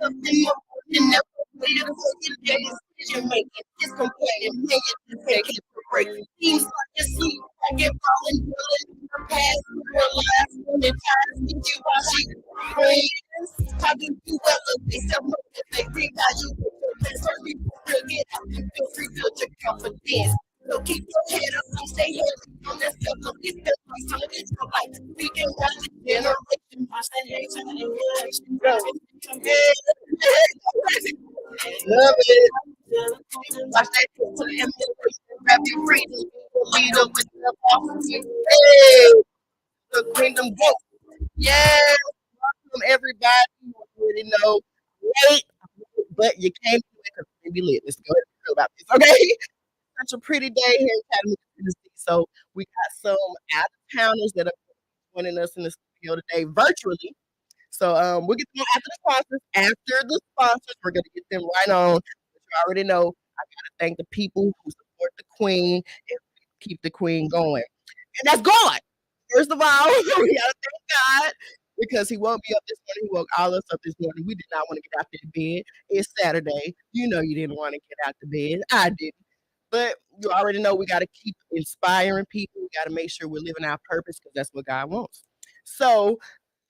up in the morning, never wait to take their decision making. It's complaining, million can't break. Teams like your sleep, I get falling, drilling, her past, her last, when it ties with you while she friends. How do you elevate self-motivate, revalue your best, hurt people real, get out and feel free, build your confidence. So keep your head up and stay healthy on this stuff. It's been my son, it's your life. We can run the generation. I said, hey, to the generation. Love it. Watch that to the generation. Grab your freedom. Lead up with the boss. Hey, the kingdom go. Yes. Welcome, everybody. You already know. Late, but you came to it because we lit. Let's go ahead and feel about this, okay? Such a pretty day here in Chattanooga, Tennessee. So we got some out of towners that are joining us in the studio today virtually. So we'll get them after the sponsors. After the sponsors, we're gonna get them right on. But you already know I gotta thank the people who support the queen and keep the queen going. And that's God. First of all, we gotta thank God because He woke me up this morning. He woke all us up this morning. We did not want to get out of bed. It's Saturday. You know you didn't want to get out the bed. I did. But you already know we got to keep inspiring people. We got to make sure we're living our purpose because that's what God wants. So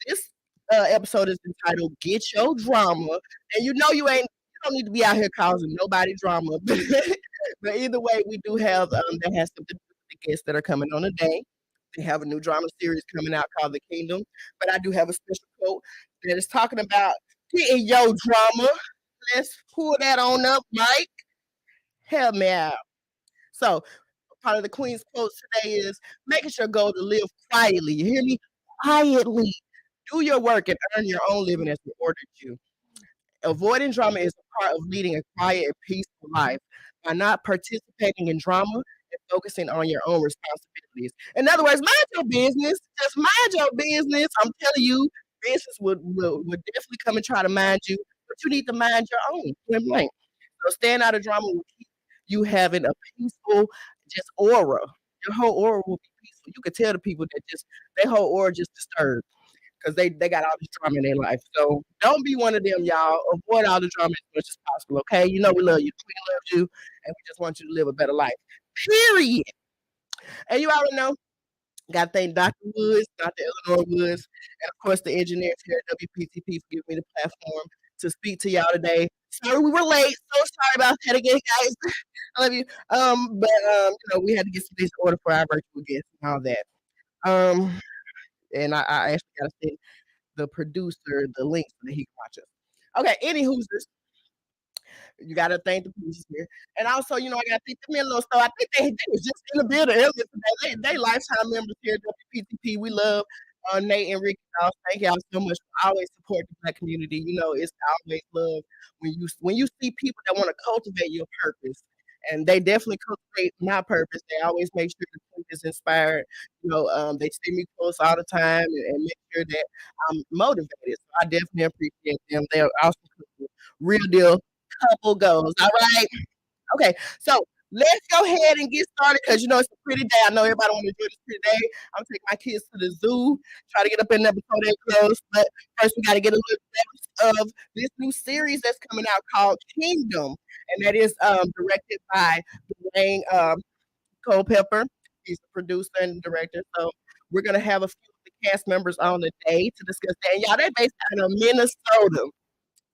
this episode is entitled "Get Your Drama," and you know you don't need to be out here causing nobody drama. But either way, we do have that has something to do with the guests that are coming on today. They have a new drama series coming out called The Kingdom. But I do have a special quote that is talking about getting your drama. Let's pull that on up, Mike. Help me out. So part of the Queen's quotes today is making sure goal to live quietly. You hear me? Quietly. Do your work and earn your own living as we ordered you. Avoiding drama is a part of leading a quiet and peaceful life. By not participating in drama and focusing on your own responsibilities. In other words, mind your business. Just mind your business. I'm telling you, business would definitely come and try to mind you, but you need to mind your own. Point blank. So staying out of drama will keep you having a peaceful, just aura. Your whole aura will be peaceful. You could tell the people that just their whole aura just disturbed because they got all this drama in their life. So don't be one of them, y'all. Avoid all the drama as much as possible. Okay, you know we love you. We love you, and we just want you to live a better life. Period. And you already know. Got to thank Dr. Woods, Dr. Eleanor Woods, and of course the engineers here at WPTP for giving me the platform to speak to y'all today. Sorry we were late. So sorry about that again, guys. I love you. We had to get some things in order for our virtual guests and all that. Um, and I actually got to send the producer the link so that he can watch us. Okay, anywho's this you gotta thank the producers here. And also, I gotta thank the Menlo Store. I think they was just in the building earlier today. They lifetime members here at WPTP. We love Nate and Ricky. Thank y'all so much for always support the black community. It's always love when you see people that want to cultivate your purpose. And they definitely cultivate my purpose. They always make sure the team is inspired. They see me close all the time and make sure that I'm motivated. So I definitely appreciate them. They're also real deal couple goals. All right. Okay. So let's go ahead and get started because it's a pretty day. I know everybody want to enjoy this pretty day. I'm taking my kids to the zoo, try to get up in there before they close. But first, we got to get a little glimpse of this new series that's coming out called Kingdom, and that is directed by Dwayne Culpepper. He's the producer and director. So we're gonna have a few of the cast members on today to discuss that. And y'all, they based out of Minnesota.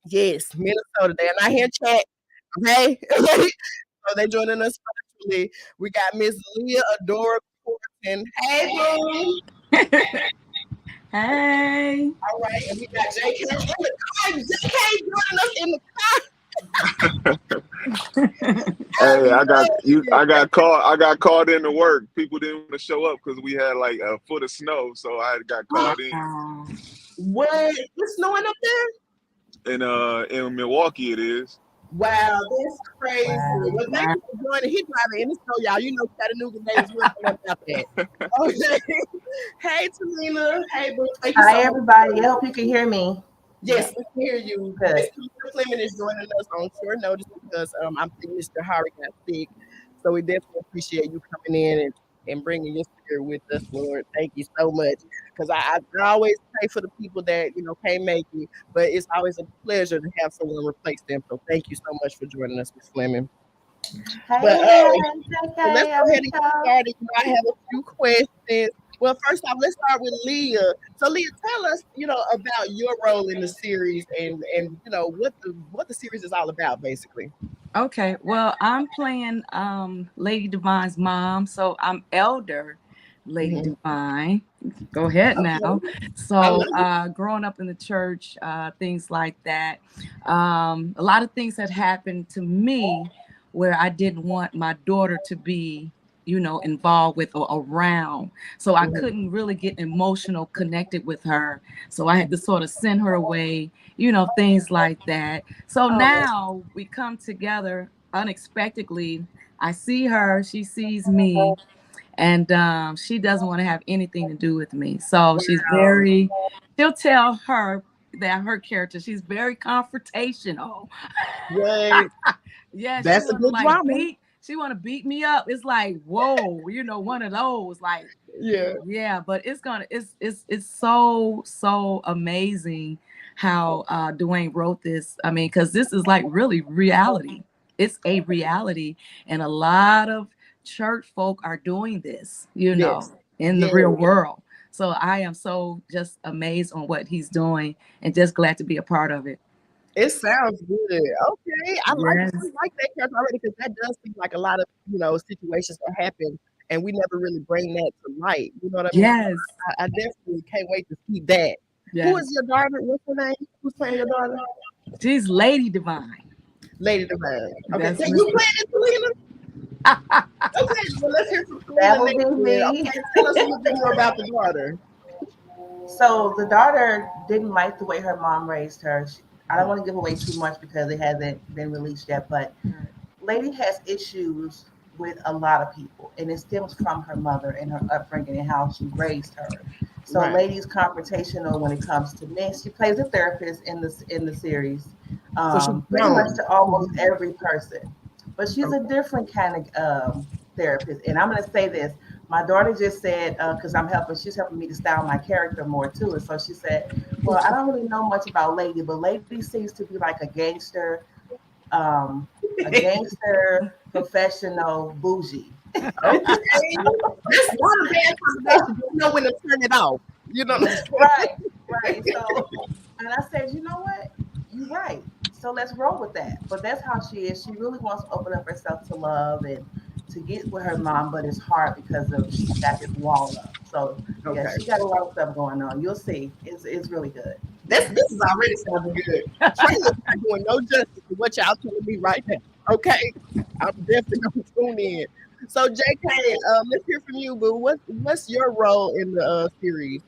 Yes, Minnesota. They're not here in chat. Okay. So they joining us virtually. We got Miss Leah Adora Corson. Hey, boo. Hey. All right. And we got JK in the car. JK joining us in the car. Hey, I got called. I got called into work. People didn't want to show up because we had like a foot of snow, so I got called in. What? It's snowing up there? In Milwaukee, it is. Wow, that's crazy. Well, thank you for joining. He driving in the snow, y'all. Chattanooga days will about that. Okay. Hey, Tamina. Hey, Bree. Hi, everybody. I hope you can hear me. Yes, we can hear you. Good. Mr. Fleming is joining us on short notice because I think Mr. Harry got sick. So we definitely appreciate you coming in and and bringing your spirit with us, Lord. Thank you so much. Because I always pray for the people that, can't make it, but it's always a pleasure to have someone replace them. So thank you so much for joining us, Ms. Fleming. But Hey, hey, so let's hey, go I ahead miss and get y'all. started. I have a few questions. Well, first off, let's start with Leah. So, Leah, tell us, about your role in the series and what the series is all about, basically. Okay, well, I'm playing Lady Divine's mom, so I'm Elder Lady Hmm. Divine. Go ahead Okay, now. I love So, it. growing up in the church, things like that. A lot of things had happened to me where I didn't want my daughter to be, involved with or around. So I Mhm. couldn't really get emotional connected with her. So I had to sort of send her away, things like that. So Oh, now we come together unexpectedly. I see her, she sees me, and she doesn't want to have anything to do with me. So she'll tell her that her character, she's very confrontational. what? Yeah, That's a good drama. she want to beat me up. It's like, whoa, one of those, like, Yeah. yeah, but it's so amazing how Dwayne wrote this. I mean, because this is like really reality. It's a reality, and a lot of church folk are doing this, Yes. in the Yes. real world. So I am so just amazed on what he's doing, and just glad to be a part of it. It sounds good. Okay, I Yes, like that character already because that does seem like a lot of situations that happen, and we never really bring that to light. You know what I mean? So yes, I definitely can't wait to see that. Who is yes. your daughter? What's her name? Who's playing your daughter? She's Lady Divine. Lady Divine. Okay, That's can you Mr. play it, Selena? Okay, well let's hear from That Selena would next. be Then. me. Okay, tell us a little bit more about the daughter. So the daughter didn't like the way her mom raised her. I don't want to give away too much because it hasn't been released yet, but Lady has issues with a lot of people, and it stems from her mother and her upbringing and how she raised her. So Right. Lady's confrontational when it comes to men. She plays a therapist in the series, So she's pretty much grown. to almost every person, but she's a different kind of therapist. And I'm going to say this: my daughter just said because she's helping me to style my character more too, and so she said, "Well, I don't really know much about Lady, but Lady seems to be like um, a gangster, professional, bougie." Okay, that's not a bad combination. You know when to turn it off. You know what I'm saying? Right, right. So, and I said, you know what? You're right. So let's roll with that. But that's how she is. She really wants to open up herself to love and to get with her mom, but it's hard because of she's got this wall up. So yeah, Okay. she got a lot of stuff going on. You'll see. It's really good. This is already sounding good. Trailer's not doing no justice to what y'all telling me right now. Okay, I'm definitely gonna tune in. So, JK, let's hear from you, boo. What's your role in the series?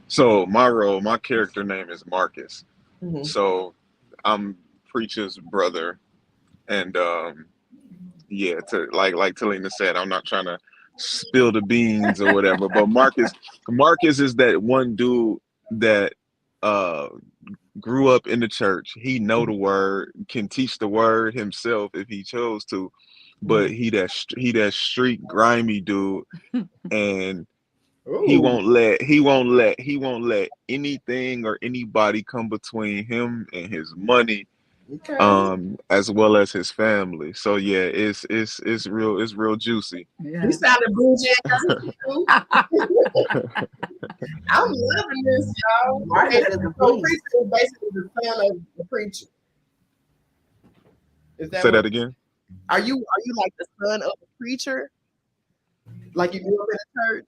So my role, my character name is Marcus. Hmm. So I'm preacher's brother, and yeah, to like Talina said, I'm not trying to spill the beans or whatever, but Marcus is that one dude that uh grew up in the church. He know the word, can teach the word himself if he chose to, but he that street grimy dude, and Ooh, he won't let anything or anybody come between him and his money, okay. as well as his family. So yeah, it's real juicy. You Yes. sounded bougie and thirsty, too. I'm loving this, y'all. Marcus And is a so, beast. preacher is basically the son of the preacher. Is that Say what? that again. Are you like the son of the preacher? Like you grew up in the church?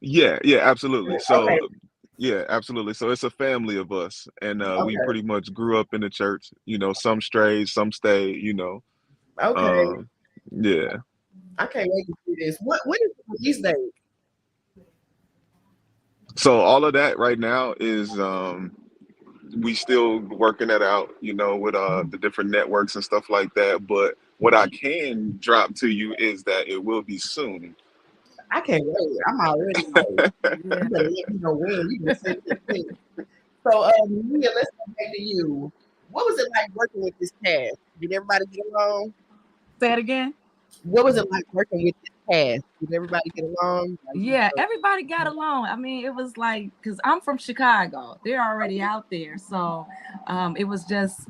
Yeah, absolutely. Okay, So yeah, absolutely. So it's a family of us, and we okay, pretty much grew up in the church. Some strayed, some stayed. okay. Um, yeah. I can't wait to see this. When is the release date? So all of that right now is we still working that out, with the different networks and stuff like that. But what I can drop to you is that it will be soon. I can't wait. I'm already like, Yeah. you better let me know when. You can send it to me. So, Mia, let's go back to you. What was it like working with this cast? Did everybody get along? Say it again. What was it like working with this cast? Did everybody get along? Like, Yeah, everybody got along. I mean, it was like, because I'm from Chicago, they're already out there. So it was just,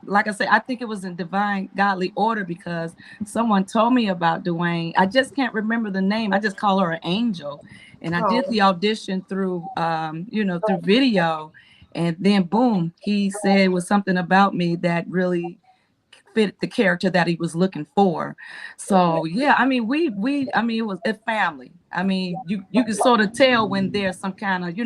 like I said, I think it was in divine godly order because someone told me about Dwayne. I just can't remember the name. I just call her an angel. And I did oh, the audition through, through video. And then boom, he said it was something about me that really fit the character that he was looking for. okay. So yeah, I mean, I mean, it was a family. I mean, you can sort of tell when there's some kind of,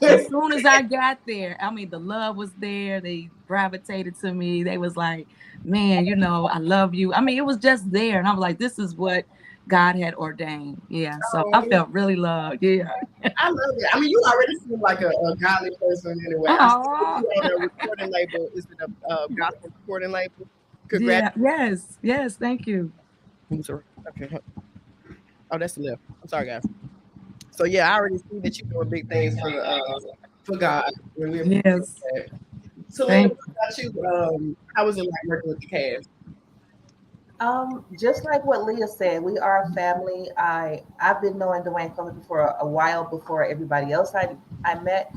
as soon as I got there, I mean, the love was there. They gravitated to me. They was like, man, I love you. I mean, it was just there. And I was like, this is what God had ordained. Yeah. So I Oh, felt really loved. Yeah. I love it. I mean, you already seem like a godly person anyway. I see Oh, you on a recording label. Is it a gospel recording label? yeah. Congratulations. Yes. Yes. Thank you. Okay. Oh, that's the left. I'm sorry, guys. So yeah, I already see that you're doing big things for God, and we appreciate Yes. that. So, Lynn, Thank what about you? How was it like working with the cast? Just like what Leah said, we are a family. I've been knowing Dwayne Combs for a while before everybody else I met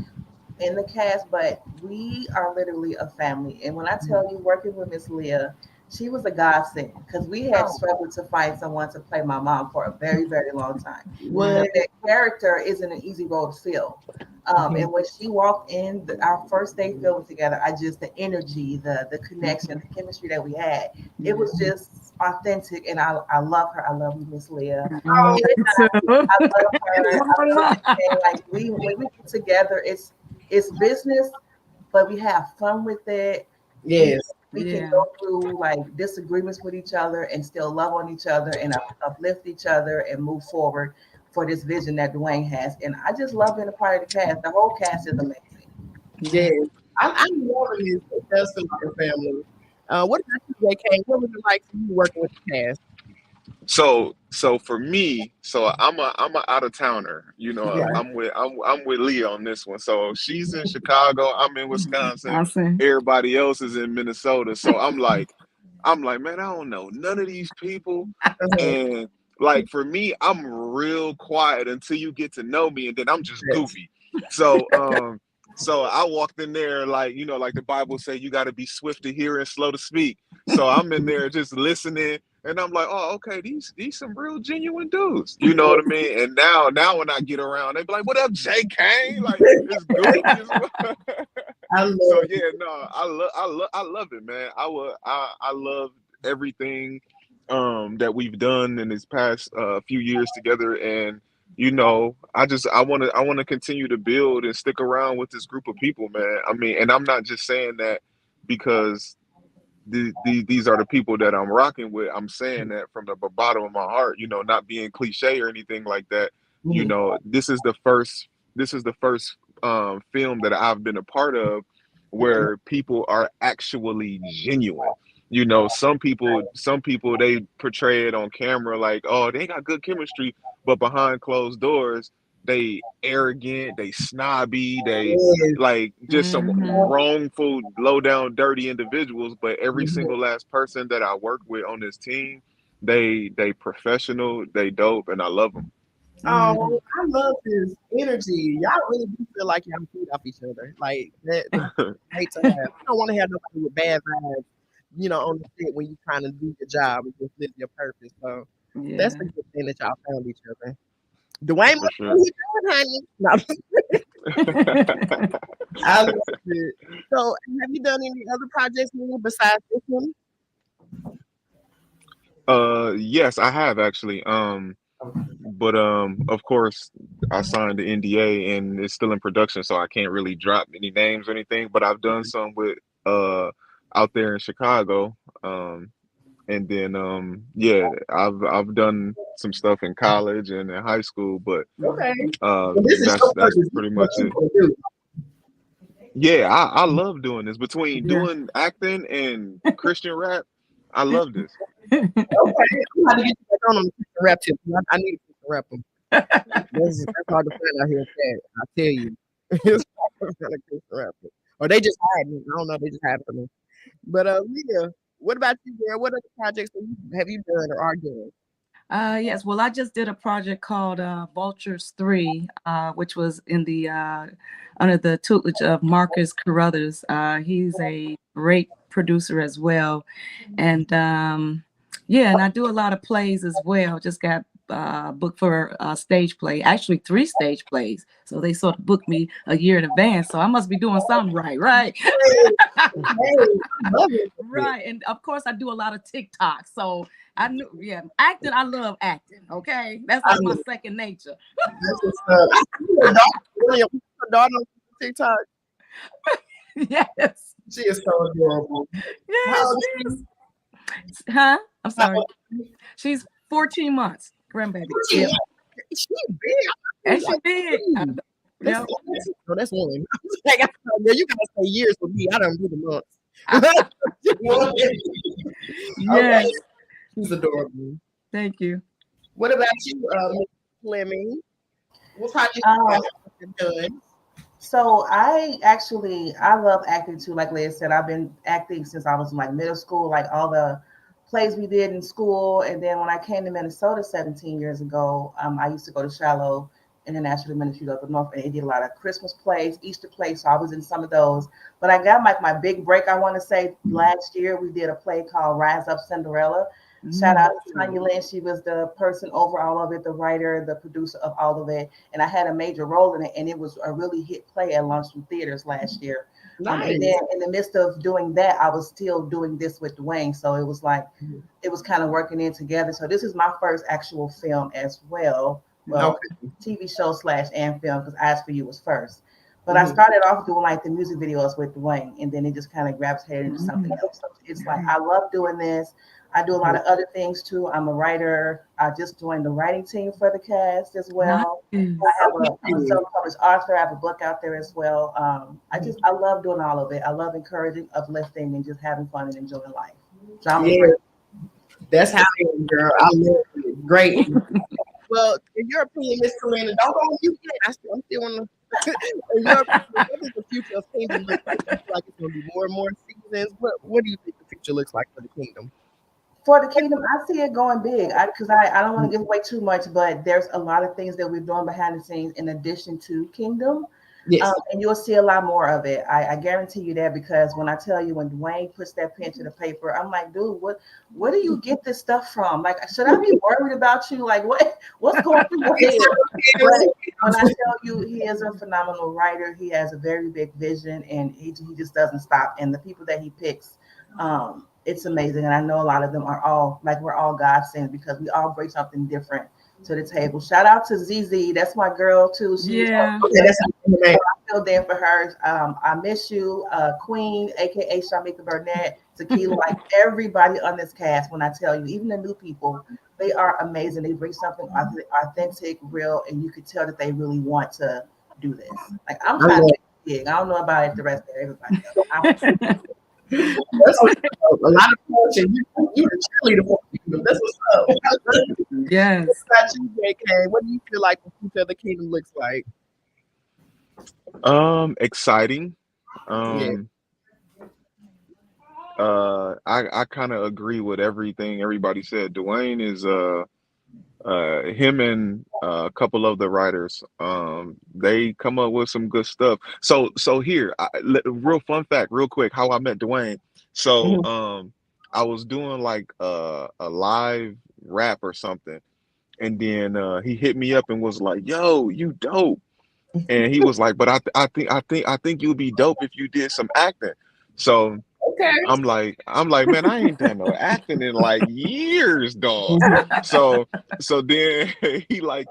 in the cast, but we are literally a family. And when I tell you, working with Miss Leah, she was a godsend because we had Oh, struggled to find someone to play my mom for a very, very long time what? because that character isn't an easy role to fill. And when she walked in, our first day filming together, the energy, the connection, the chemistry that we had, it was just authentic. And I love her. I love you, Miss Leah. oh, me too. I love her. I love everything. Like when we get together, it's business, but we have fun with it. We Yes. we can Yeah. go through like disagreements with each other and still love on each other and uplift each other and move forward for this vision that Dwayne has. And I just love being a part of the cast. The whole cast is amazing. Yeah. Yes. I'm loving this. It does feel like a family. What about you, JK? What was it like for you working with the cast? So for me, so I'm a out of towner. Right. I'm with Leah on this one. So she's in Chicago, I'm in Wisconsin, I see. everybody else is in Minnesota. So I'm like, man, I don't know none of these people. Uh-huh. And like for me, I'm real quiet until you get to know me, and then I'm just Yes. goofy. So I walked in there like, like the Bible say, you got to be swift to hear and slow to speak. So I'm in there just listening, and I'm like, oh, okay, these some real genuine dudes. You know what I mean? And now when I get around, they be like, what up, Jay Kane? Like it's goofy as well. I love So it. yeah, no, I love it, man. I love everything that we've done in this past few years together, and I want to continue to build and stick around with this group of people, man. I mean, and I'm not just saying that because these are the people that I'm rocking with. I'm saying that from the bottom of my heart, not being cliche or anything like that. Mhm. This is the first film that I've been a part of where people are actually genuine. Some people they portray it on camera like, oh, they got good chemistry, but behind closed doors, they arrogant, they snobby, they Yes. like just some Hmm. wrongful, low down, dirty individuals. But every Mhm. single last person that I work with on this team, they professional, they dope, and I love them. Oh, I love this energy. Y'all really do feel like y'all feed off each other. Like that's great to have. You don't want to have nobody with bad vibes, on the set when you're trying to do your job and just live your purpose. So that's Yeah. a good thing that y'all found each other. Dwayne For must know sure. what he's doing, honey. No, I love it. So have you done any other projects Nina, besides this one? Yes, I have actually. But of course, I signed the NDA and it's still in production, so I can't really drop any names or anything. But I've done some with uh out there in Chicago. And then yeah, I've done some stuff in college and in high school, but Okay. Well, this is that's your that's purpose. This pretty is what much you it. want to Yeah, I love doing this. Between Yeah. doing acting and Christian rap, I love this. do. Okay. I'm going to get you back on the Christian rap tip. I need a Christian rap. That's hard to find out here in Chad. I tell you. It's hard to find a Christian rapper. Or they just hide me. I don't know. They just hide from me. But Leah, What about you, girl? What other projects have you done or are doing? Yes, well, I just did a project called Vultures 3, which was in the under the tutelage of Marcus Carruthers. He's a great producer as well. And yeah, and I do a lot of plays as well. Just got booked for a stage play, actually 3 stage plays. So they sort of booked me a year in advance. So I must be doing something right, right? Hey, hey, I love it. Right. And of course, I do a lot of TikTok. So I knew, yeah, acting. I love acting. Okay. That's I like my mean, second nature. that's what's up. I see your daughter, William, your daughter on TikTok. Yes. She is so adorable. How Yes. old is she? Huh? I'm How sorry. old is she? She's 14 months, grandbaby. She, Yep. she big. I And mean, she like, big. ooh, that's, Yep. no, that's one. Like, girl, you gotta say years for me. I don't do the months. Okay, Yes. she's adorable. Thank you. What about you, Miss Fleming? What project Um, you got done? So I love acting too. Like Leah said, I've been acting since I was in like middle school, like all the plays we did in school. And then when I came to Minnesota 17 years ago, I used to go to Shiloh International Ministry of the North, and they did a lot of Christmas plays, Easter plays. So I was in some of those. But I got like my big break. I want to say last year we did a play called Rise Up Cinderella. Shout out to Tanya Lynn. She was the person over all of it, the writer, the producer of all of it, and I had a major role in it, and it was a really hit play at Lunchroom Theaters last year. And then Nice. in the midst of doing that, I was still doing this with Dwayne, so it was like it was kind of working in together. So this is my first actual film as well. Well, Okay. TV show slash and film because Eyes for You was first. But I Mhm. started off doing like the music videos with Dwayne, and then it just kind of gravitated into something else. So it's like I love doing this. I do a lot of other things too. I'm a writer. I just joined the writing team for the cast as Nice. well. I have I'm a self-published author. I have a book out there as well. I love doing all of it. I love encouraging, uplifting, and just having fun and enjoying life. So I'm a Yeah, great. that's how I am, girl. I love it. Great. Well, in your opinion, Miss Kalina, don't go on mute yet. I'm still on the. In your opinion, what does the future of Kingdom look like? Do you feel like it's going to be more and more seasons? What do you think the future looks like for the Kingdom? For the kingdom, I see it going big. I don't want to give away too much, but there's a lot of things that we're doing behind the scenes in addition to Kingdom. Yes. And you'll see a lot more of it. I guarantee you that because when I tell you when Dwayne puts that pen to the paper, I'm like, dude, where do you get this stuff from? Like, should I be worried about you? Like, what's going through your head? But when I tell you, he is a phenomenal writer. He has a very big vision, and he just doesn't stop. And the people that he picks, it's amazing. And I know a lot of them are all like we're all God sent because we all bring something different to the table. Shout out to ZZ. That's my girl too. She was Yeah. Okay, that's I feel there for her. I miss you, Queen, aka Shamika Burnett, Tequila, like everybody on this cast. When I tell you, even the new people, they are amazing. They bring something authentic, real, and you could tell that they really want to do this. Like I'm I trying to love. make it big. I don't know about it, the rest of everybody else. That's what's up. A lot of culture. You the cheerleader for the Kingdom. That's what's up. What Yes. about you, JK? What do you feel like the future of the Kingdom looks like? Exciting. Yeah. Um, I kind of agree with everything everybody said. Dwayne is him and a couple of the writers they come up with some good stuff. So here, real fun fact, real quick, how I met Dwayne. So Mhm. I was doing like a live rap or something, and then he hit me up and was like, "Yo, you dope." And he was like, "But I think you'd be dope if you did some acting." So Okay. I'm like, man, I ain't done no acting in like years, dog. So then he like,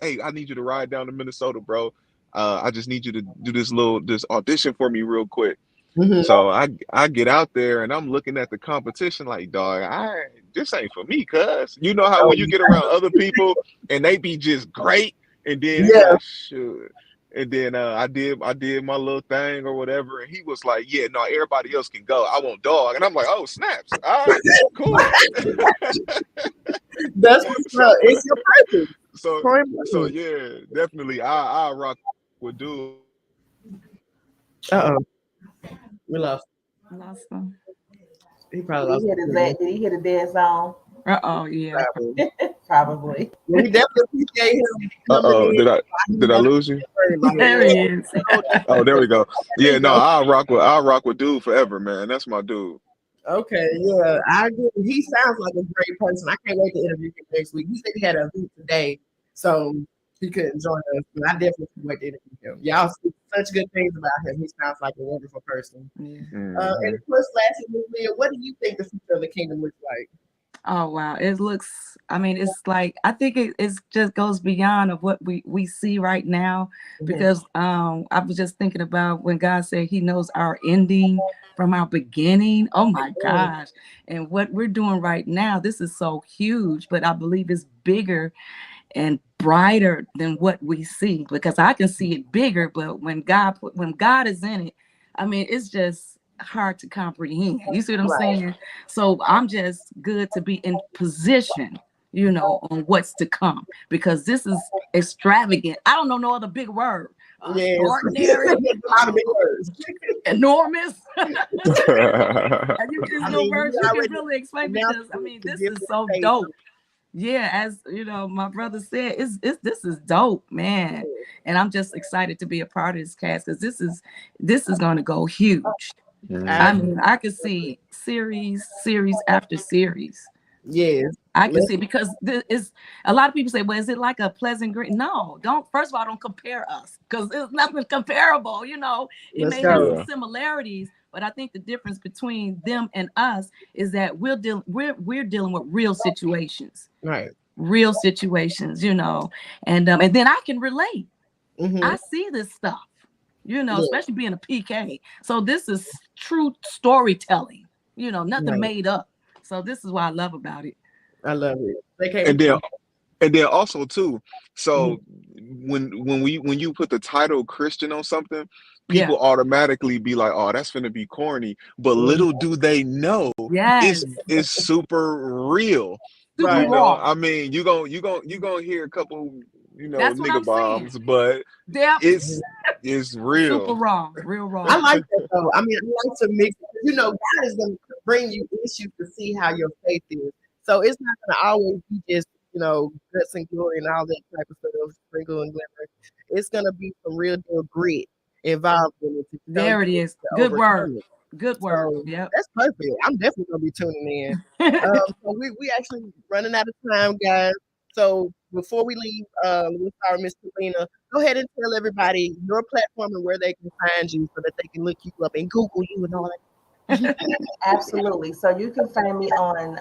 hey, I need you to ride down to Minnesota, bro. I just need you to do this audition for me real quick. Mhm. So I get out there and I'm looking at the competition like, dog, this ain't for me, cuz. You know how Oh, when you get around other people and they be just great, and then you be yeah. like, shoot. And then I did my little thing or whatever, and he was like, yeah, no, everybody else can go. I want dog. And I'm like, oh, snaps. All right, cool. That's what's So up. It's your purpose. so Troy so Brown. yeah, definitely I rock with dude. Uh-oh. We lost. Awesome. He probably Did he lost hit his the signal. did he hit a dead zone? Oh yeah. Probably. Probably. Well, we definitely appreciate him coming Uh-oh, in. did I lose you? Like, There he is. Oh, there we go. there Yeah, you no, go. I'll rock with dude forever, man. That's my dude. Okay, yeah, I agree. He sounds like a great person. I can't wait to interview him next week. He said he had a event today, so he couldn't join us. But I definitely can't wait to interview him. Y'all speak such good things about him. He sounds like a wonderful person. Yeah. And Hmm. of course, lastly, Ms. Leah, what do you think the future of the kingdom looks like? Oh wow. It looks, I mean, it's like I think it's just goes beyond of what we see right now, Mhm. because I was just thinking about when God said he knows our ending from our beginning. Oh my gosh. And what we're doing right now, this is so huge, but I believe it's bigger and brighter than what we see, because I can see it bigger, but when God is in it, I mean, it's just hard to comprehend. You see what I'm Right. saying? So I'm just good to be in position, on what's to come, because this is extravagant. I don't know no other big word. Yes. Extraordinary, That's a lot of big words. enormous. There's I no mean, words you you can already really explain, announced because I mean, the this gift is of so faith. dope. Yeah, as my brother said, it's this is dope, man. And I'm just excited to be a part of this cast, because this is going to go huge. I Hmm. mean, I could see series after series. Yes. I can Let's see, because this is a lot of people say, well, is it like a pleasant green? No, don't. First of all, don't compare us, because there's nothing comparable. It let's may have some go. Yeah. similarities, but I think the difference between them and us is that we're dealing with Right. real situations, and then I can relate. Mm-hmm. I see this stuff, Yeah. especially being a PK. So this is true storytelling, nothing Right. made up. So this is what I love about it. I love it. They came. And then and then also too, Mhm. so when you put the title Christian on something, Yeah. people automatically be like, "Oh, that's gonna be corny." But Mhm. little do they know, Yes. it's super real. Super You Right. know, raw. I mean, you gonna hear a couple, That's what nigga I'm saying. bombs, but Depths. it's it's Super real. raw. Real I raw. like that though. I mean, I like to mix. God is going to bring you issues to see how your faith is. So it's not going to always be just guts and glory and all that type of stuff, sprinkle and glimmer. It's going to be some real deal grit involved in it to show There it you is. to Good word. overcome it. Good word. So Yep. that's perfect. I'm definitely gonna be tuning in. So we actually running out of time, guys. So before we leave, with our Miss Selena, go ahead and tell everybody your platform and where they can find you so that they can look you up and Google you and all that. Absolutely. So you can find me on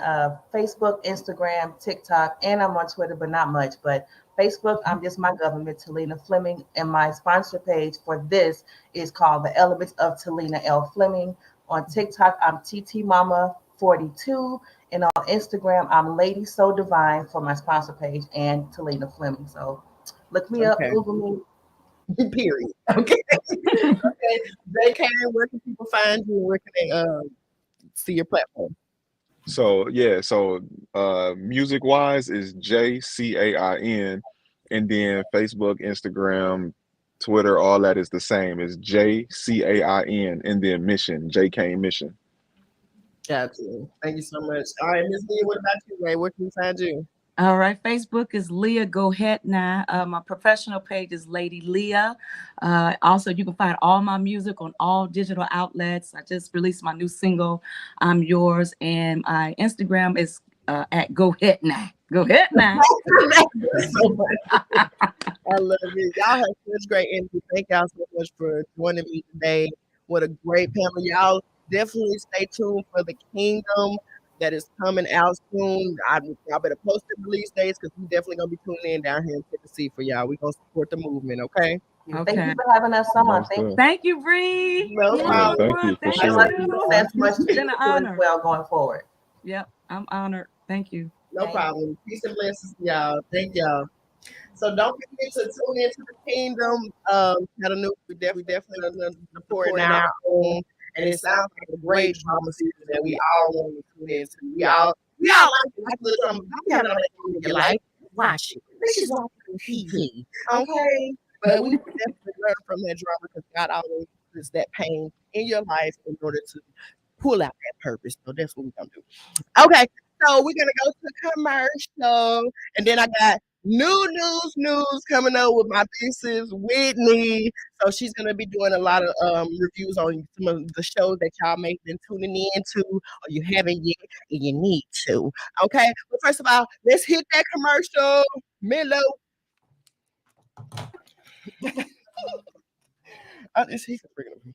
Facebook, Instagram, TikTok, and I'm on Twitter, but not much. But Facebook, I'm just my government, Talina Fleming, and my sponsor page for this is called The Elements of Talina L. Fleming. On TikTok, I'm TT Mama 42, and on Instagram, I'm Lady So Divine for my sponsor page and Talina Fleming. So look me up, Okay. Google me. Period. Okay. Okay. JK, where can people find you? Where can they see your platform? So yeah, so music wise is JCAIN, and then Facebook, Instagram, Twitter, all that is the same. Is JCAIN, and then Mission, JK Mission. Gotcha. Thank you so much. All right, Miss Leah, what about you, Ray? Where can we find you? All right. Facebook is Leah Go Ahead Now. My professional page is Lady Leah. Also, you can find all my music on all digital outlets. I just released my new single, I'm Yours. And my Instagram is at Go Ahead Now. Go Ahead Now. So much. I love it. Y'all have such great energy. Thank y'all so much for joining me today. What a great panel. Y'all definitely stay tuned for the kingdom that is coming out soon. Y'all better post the release dates because we definitely gonna be tuning in down here in Tennessee for y'all. We gonna support the movement, okay? Thank you Okay. for having us on. Most Thank good. Thank you, Bree. No Yeah, problem. thank you for Thank and Much sure. much you. success, much love. to It's you been an as honor. well going forward. Yep. I'm honored. Thank you. No Thank problem. Peace and blessings, to y'all. Thank y'all. So don't forget to tune into the kingdom. Chattanooga, we definitely are supporting our own, and it sounds like a great drama series that we all want to tune into. We all like a little drama. You have another thing in your life. Watch it. Let's just watch it on TV, okay? But we definitely learn from that drama because God always puts that pain in your life in order to pull out that purpose. So that's what we're gonna do. Okay, so we're gonna go to commercial, and then I got news coming up with my pieces, Whitney. So she's gonna be doing a lot of reviews on some of the shows that y'all may have been tuning into, or you haven't yet, and you need to. Okay, but first of all, let's hit that commercial, Milo. Let's hit it.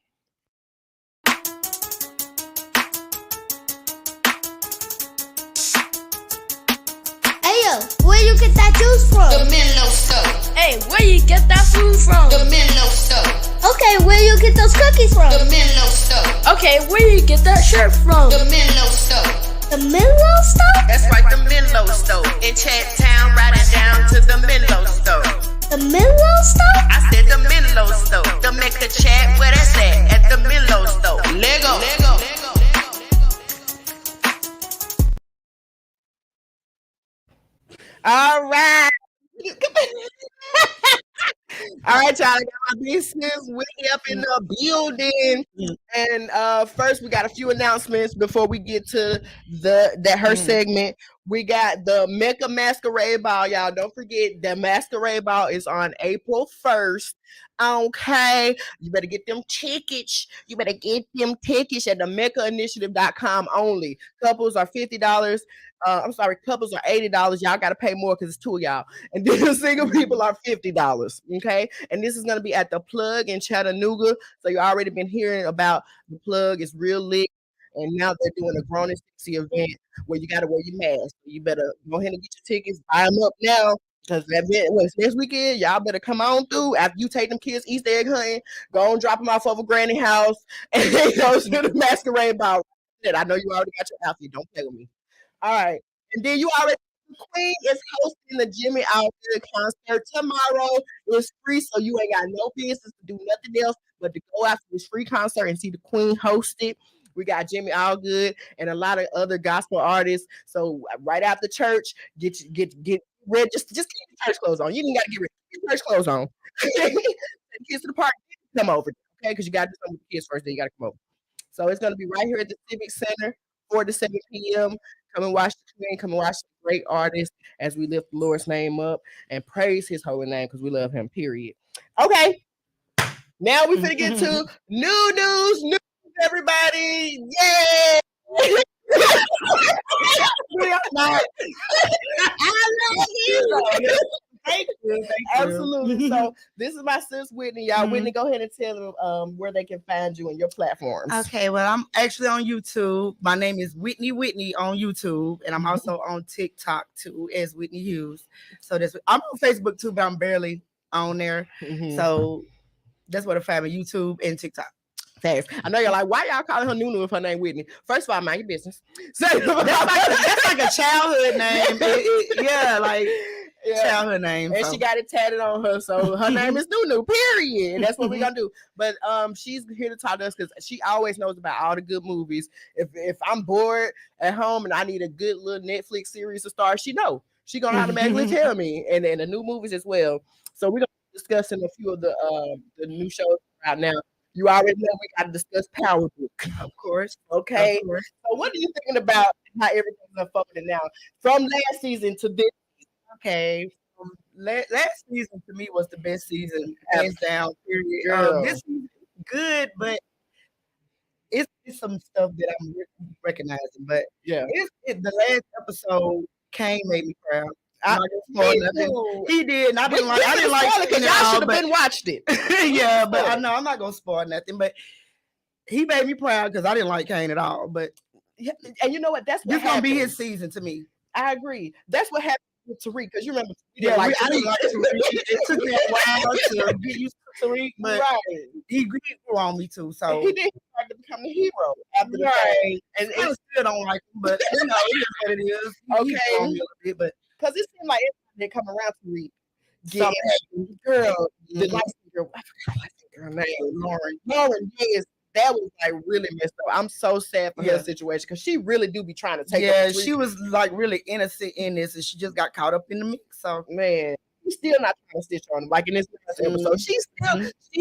Hey yo, where you get that juice from? The Menlo Store. Hey, where you get that food from? The Menlo Store. Okay, where you get those cookies from? The Menlo Store. Okay, where you get that shirt from? The Menlo Store. The Menlo Store? That's right, the Menlo Store. In Chat Town, riding down to the Menlo Store. The Menlo Store? I said the Menlo Store. The Mecca Chat, where that's at the Menlo Store. Lego. All right. All right, y'all. I got my business way up in the building. And first, we got a few announcements before we get to her segment. We got the Mecca Masquerade Ball, y'all. Don't forget the Masquerade Ball is on April 1st. Okay, you better get them tickets. You better get them tickets at the MeccaInitiative.com only. Couples are $50. I'm sorry, couples are $80. Y'all got to pay more because it's two of y'all. And then single people are $50. Okay, and this is gonna be at the Plug in Chattanooga. So you already been hearing about the Plug. It's real lit. And now they're doing a grown and sexy event where you got to wear your mask. So you better go ahead and get your tickets, buy them up now. Because that event was next weekend. Y'all better come on through. After you take them kids Easter egg hunting, go and drop them off over Granny house and then go to the masquerade ball. I know you already got your outfit. Don't play with me. All right. And then you already Queen is hosting the Jimmy Outgood concert tomorrow. It's free, so you ain't got no business to do nothing else but to go after this free concert and see the Queen host it. We got Jimmy Allgood and a lot of other gospel artists. So right after church, get ready. Just get your church clothes on. You didn't got to get ready. Get your church clothes on. The kids to the park, come over, okay? Because you got to do something with the kids first. Then you got to come over. So it's gonna be right here at the Civic Center, 4 to 7 p.m. Come and watch the Queen. Come and watch the great artists as we lift the Lord's name up and praise His holy name because we love Him. Period. Okay. Now we finna get to news, everybody. Yay! We are not. I love you. Thank you. Absolutely. So this is my sis Whitney. Y'all, Whitney, go ahead and tell them where they can find you and your platforms. Okay, well, I'm actually on YouTube. My name is Whitney on YouTube, and I'm also on TikTok too as Whitney Hughes. So I'm on Facebook too, but I'm barely on there. So that's what I find on YouTube and TikTok. Fast. I know you're like, why y'all calling her Nunu if her name Whitney? First of all, mind your business. So, that's like a childhood name. Childhood name. And she got it tatted on her, so her name is Nunu, period. That's what we're gonna do. But she's here to talk to us because she always knows about all the good movies. If I'm bored at home and I need a good little Netflix series to start, she gonna automatically tell me, and the new movies as well. So we're gonna be discussing a few of the new shows right now. You already know we got to discuss Power Book. Of course. Okay. Of course. So what are you thinking about how everything's unfolding now from last season to this season? Okay. Last season to me was the best season, hands down, period. This season is good, but it's some stuff that I'm recognizing. But the last episode, Kane made me proud. He did, and I didn't like it because y'all should have been watched it. Yeah, but I know I'm not gonna spoil nothing. But he made me proud because I didn't like Kane at all. But and you know what? That's what gonna be his season to me. I agree. That's what happened with Tariq because you remember. I didn't like Tariq. It took me a while to get used to Tariq, but he grew on me too. So he did start to become the hero after the fact. And I still don't like him, but it is what it is. Okay, but. Because it seemed like everybody come around to read. Girl, the light girl, I forgot her name. Lauren, yes, that was like really messed up. I'm so sad for her situation because she really do be trying to take. Yeah, she was like really innocent in this, and she just got caught up in the mix. So man, she's still not trying to stitch on him. Like in this last episode, she's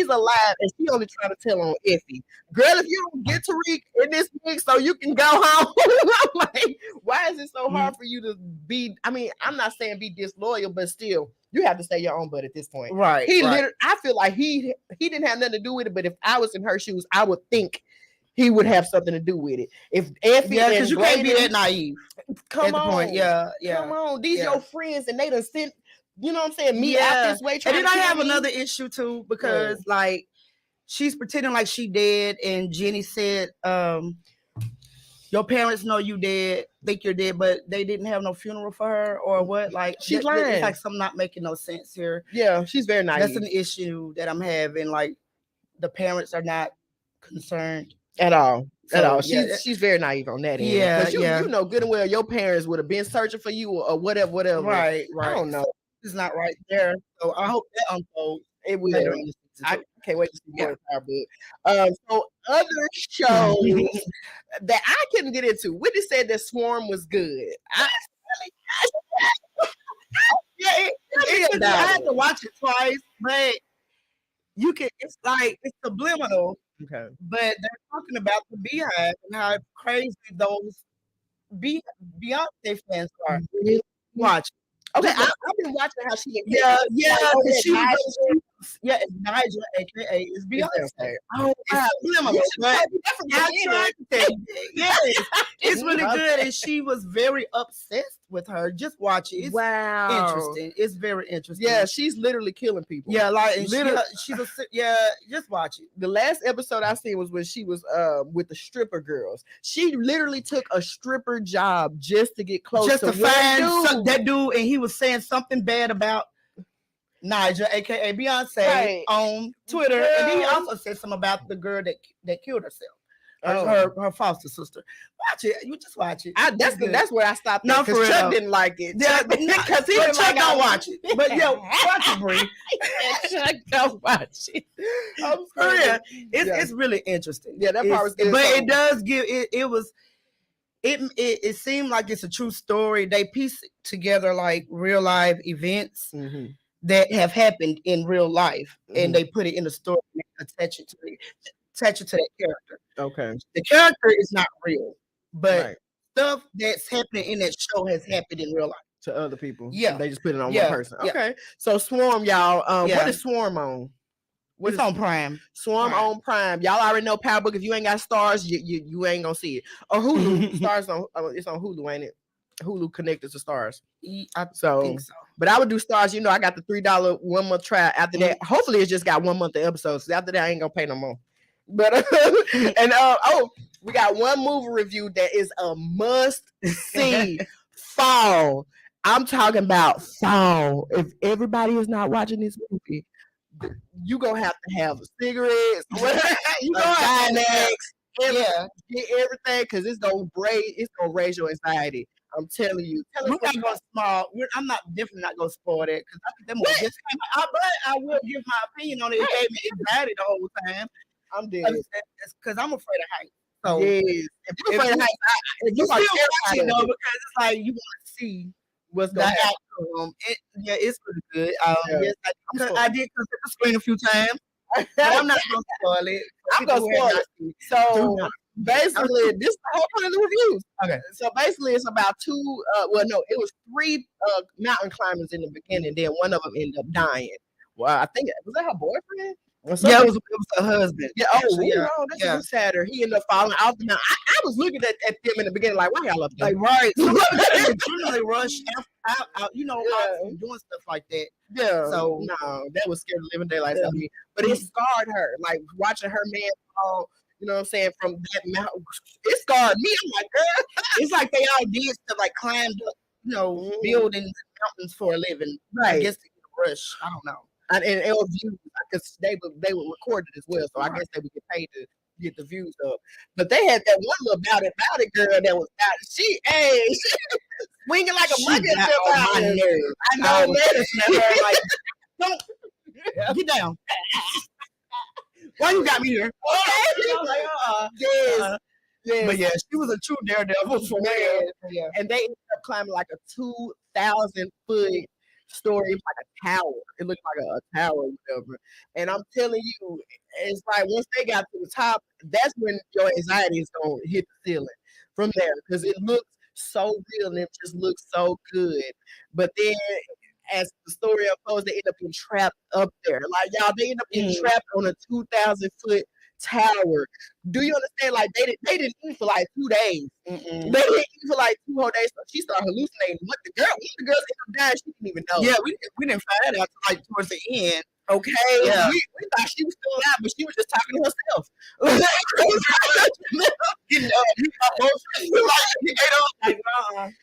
alive and she only trying to tell on Effie. Girl, if you don't get Tariq in this mix so you can go home, I'm like, why is it so hard for you to be? I mean, I'm not saying be disloyal, but still, you have to stay your own butt at this point. Right. I feel like he didn't have nothing to do with it, but if I was in her shoes, I would think he would have something to do with it. If Effie, because you can't be that naive. Come on, point. Yeah. come on. These your friends, and they done sent. You know what I'm saying? Me out this way. And then I have another issue too because like she's pretending like she dead, and Jenny said, "Your parents know you dead, think you're dead, but they didn't have no funeral for her, or what?" Like she's lying. It's like something not making no sense here. Yeah, she's very naive. That's an issue that I'm having. Like the parents are not concerned at all. So, at all. She's very naive on that end. Yeah, you know good and well your parents would have been searching for you or whatever. Right. I don't know. It's not right there. So I hope that unfolds. It will. I can't wait to see more of it. So other shows that I couldn't get into. Whitney said that Swarm was good. I had to watch it twice, but you can. It's like it's subliminal. Okay. But they're talking about the Beehive and how crazy those Beyonce fans are. Watch. Okay, I've been watching how she. Yeah. It's Nigel, aka is Beyonce. Oh, it's really good, and she was very obsessed with her. Just watch it. It's interesting. It's very interesting. Yeah, she's literally killing people. Yeah, like just watch it. The last episode I seen was when she was with the stripper girls. She literally took a stripper job just to get close just to find that dude, and he was saying something bad about Nigel, aka Beyonce, on Twitter, and then he also said something about the girl that killed herself, her foster sister. Watch it, you just watch it. That's where I stopped. No, for real. Chuck didn't like it. Yeah, because he didn't like I watch it. But watch it, Bree. Chuck don't watch it. I'm sorry. It's really interesting. Yeah, that part was good. But it does give it seemed like it's a true story. They piece together like real life events. Mm-hmm. That have happened in real life, and they put it in the story and attach it to that character. Okay. The character is not real, but stuff that's happening in that show has happened in real life to other people. Yeah, they just put it on one person. Yeah. Okay. So Swarm, y'all. What is Swarm on? It's on Prime. Swarm on Prime. Y'all already know Power Book. If you ain't got Stars, you ain't gonna see it. Or Hulu. Stars on. It's on Hulu, ain't it? Hulu connected to Stars. I think so. But I would do Stars. You know, I got the $3 1 month trial. After that, hopefully it's just got 1 month of episodes. After that, I ain't gonna pay no more. But we got one movie review that is a must see. Fall. I'm talking about Fall. If everybody is not watching this movie, you gonna have to have cigarettes, you gonna have get everything because it's gonna raise your anxiety. I'm telling you. We're not going small. I'm definitely not going to spoil that because I think that movie just came out. But I will give my opinion on it. It gave me anxiety the whole time. I'm dead. Because I'm afraid of heights. So yes. If you're afraid of heights, you still watch it though because it's like you want to see what's going to happen. It's pretty good. I did consider the screen a few times. But I'm not going to spoil it. I'm going to spoil it. So basically, this is the whole point of the reviews. Okay. So basically, it's about it was 3 mountain climbers in the beginning. Then one of them ended up dying. Well, I think was that her boyfriend? Yeah, it was her husband. Yeah. That's even sadder. He ended up falling off the mountain. I was looking at them in the beginning, like, why y'all up there? Like, right. Generally rush out, doing stuff like that. Yeah. So no, that was Scared of Living Daylights on me. But it scarred her. Like watching her man fall. You know what I'm saying? From that mountain, it scarred me. I'm like, girl. It's like they all did stuff like climbed up, buildings and mountains for a living. Right. I guess to get a rush. I don't know. And it was views because they were recorded as well, so I guess they would get paid to get the views up. But they had that one little about it girl that was out. She swinging like a monkey. I know that. Like, don't get down. Why you got me here? Yes. Yes. But yeah, she was a true daredevil for me. Yeah. And they ended up climbing like a 2,000-foot story. It was like a tower. It looked like a tower or whatever. And I'm telling you, it's like once they got to the top, that's when your anxiety is gonna hit the ceiling from there because it looks so real and it just looks so good. But then as the story unfolds, they end up getting trapped up there. Like y'all, they end up getting trapped on a 2,000-foot tower. Do you understand? Like they didn't eat for like 2 days. They didn't eat for like 2 whole days. So she started hallucinating. What the girls ended up dying. She didn't even know. Yeah, we didn't find that out till, like towards the end. Okay. Yeah. We thought she was still alive, but she was just talking to herself.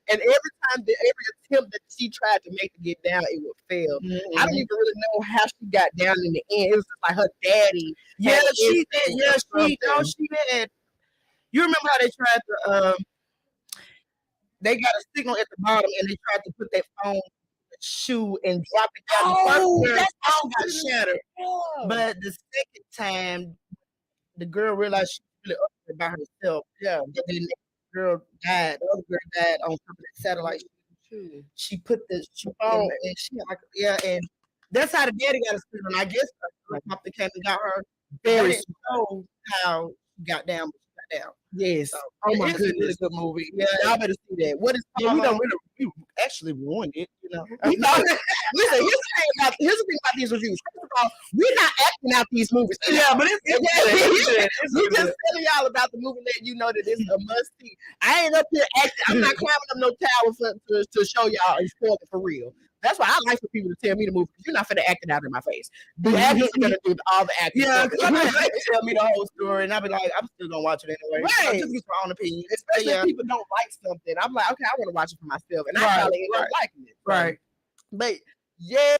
And every time, every attempt that she tried to make to get down, it would fail. I don't even really know how she got down in the end. It was just like her daddy. Yeah, she did. Yeah, she had. You remember how they tried to they got a signal at the bottom and they tried to put their phone in the shoe and drop it down. The first phone got shattered. Yeah. But the second time the girl realized she was really up there by herself. Yeah. And then the girl died. The other girl died on top of that satellite. She put the phone and she had and that's how the daddy got a signal. I guess the helicopter came and got her. Very slow how she got down, but she got down. Yes. So, Oh my it's a goodness. really good movie. Yeah, y'all better see that. What is Yeah, we actually ruined it, you know. Listen, here's the thing about these reviews. First of all, we're not acting out these movies. Yeah, but it's we're just telling y'all about the movie, letting you know that it's a must see. I ain't up here acting. I'm not climbing up no tower to show y'all and spoil it for real. That's why I like for people to tell me the movie because you're not finna act it out in my face. The actors are gonna do all the acting. Yeah, because I'm not like tell me the whole story, and I'll be like, I'm still gonna watch it anyway. Right. Just get my own opinion. Especially if people don't like something. I'm like, okay, I want to watch it for myself, and I probably end up liking it. Right. But yeah,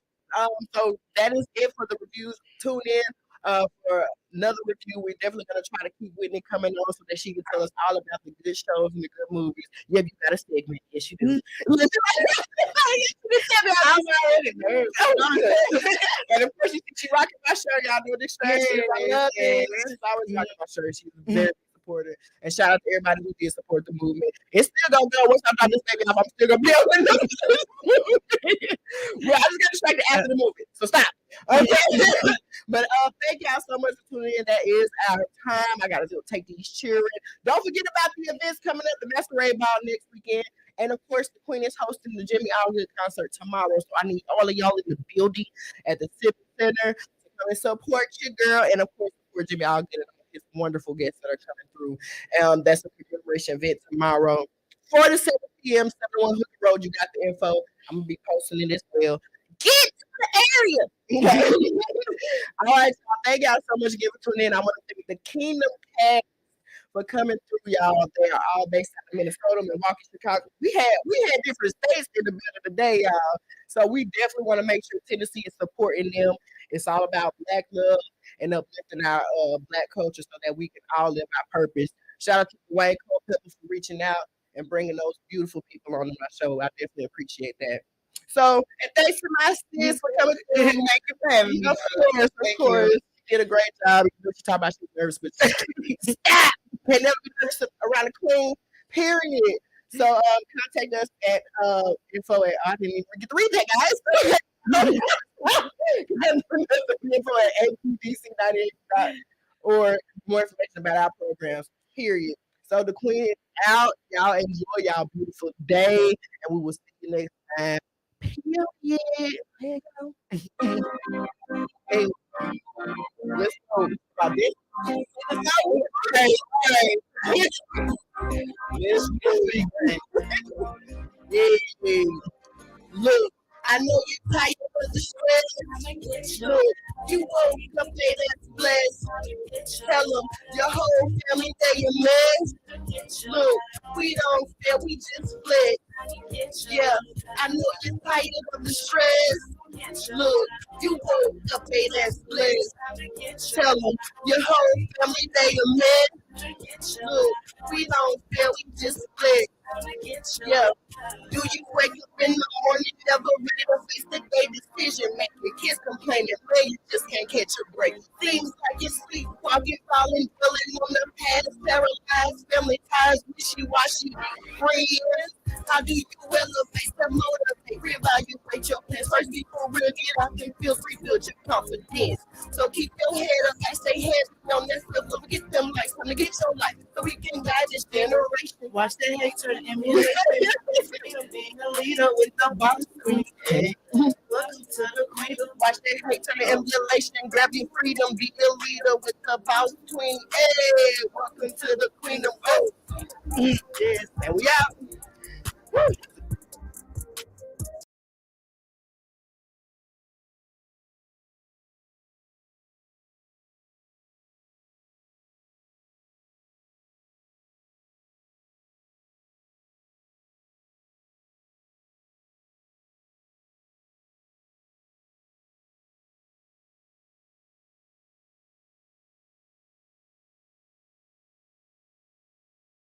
so that is it for the reviews. Tune in for another review. We're definitely gonna try to keep Whitney coming on so that she can tell us all about the good shows and the good movies. Yeah, you got a segment. Yes, you do. I'm already nervous. And of course, you see she rocking my shirt. Y'all know this shirt. I love it. She's always rocking my shirt. She's very supportive. And shout out to everybody who did support the movement. It's still gonna go. Once I drop this baby off, I'm still gonna be able to do this movie. Well, I just got distracted after the movie. So stop. Okay. But thank y'all so much for tuning in. That is our time. I gotta take these cheering. Don't forget about the events coming up, the Masquerade Ball next weekend. And of course, the Queen is hosting the Jimmy Allgood concert tomorrow. So I need all of y'all in the building at the Civic Center to come and support your girl. And of course, support Jimmy Allgood and all his wonderful guests that are coming through. That's a commemoration event tomorrow. 4 to 7 p.m., 71 Hooker Road. You got the info. I'm going to be posting it as well. Get to the area. Okay. All right. So thank y'all so much again for tuning in. I want to thank the Kingdom Cast for coming through, y'all. They are all based out of Minnesota, Milwaukee, Chicago. We had different states in the middle of the day, y'all. So we definitely want to make sure Tennessee is supporting them. It's all about Black love and uplifting our Black culture so that we can all live our purpose. Shout out to Wayne Culpepper for reaching out and bringing those beautiful people on my show. I definitely appreciate that. So, and thanks to my sis for coming through. Thank you for having me. Of course. You did a great job. You know, she talked about she's nervous, but stop. Can't never be nervous around the queen, period. So, contact us at info at, I didn't even get to read that, guys. Info at apdc98. Or more information about our programs, period. So the queen is out. Y'all enjoy y'all beautiful day, and we will see you next time. Period. There you go. Hey, let's go about this. Let's go. Okay. Let's go. Yeah. Look, I know you're tired of the stress. Look, you won't come pay that bless. Tell them your whole family they a mess. Look, we don't care, we just flex. Yeah, I know you're tired of the stress. Look, you won't come pay that bless. Tell them your whole family they a mess. Look, we don't care, we just flex. Yeah, Do you wake up in the morning, never ready to face the day decision making? Kids complaining, man, you just can't catch a break. Seems like you're sleepwalking, falling, dwelling on the past, paralyzed, family ties, wishy-washy friends. How do you elevate the motivate, reevaluate your plans? First, be for real, get out and feel free, build your confidence. So keep your head up, I stay heads on that stuff, don't forget them lights, come to get your life, so we can guide this generation. Watch the hate turn emulation. Being a leader with the boss queen. Hey. Welcome to the queen. Watch that hate turn emulation. Grab your freedom. Be a leader with the boss queen. Hey, welcome to the queen of oh. Yes, and we out.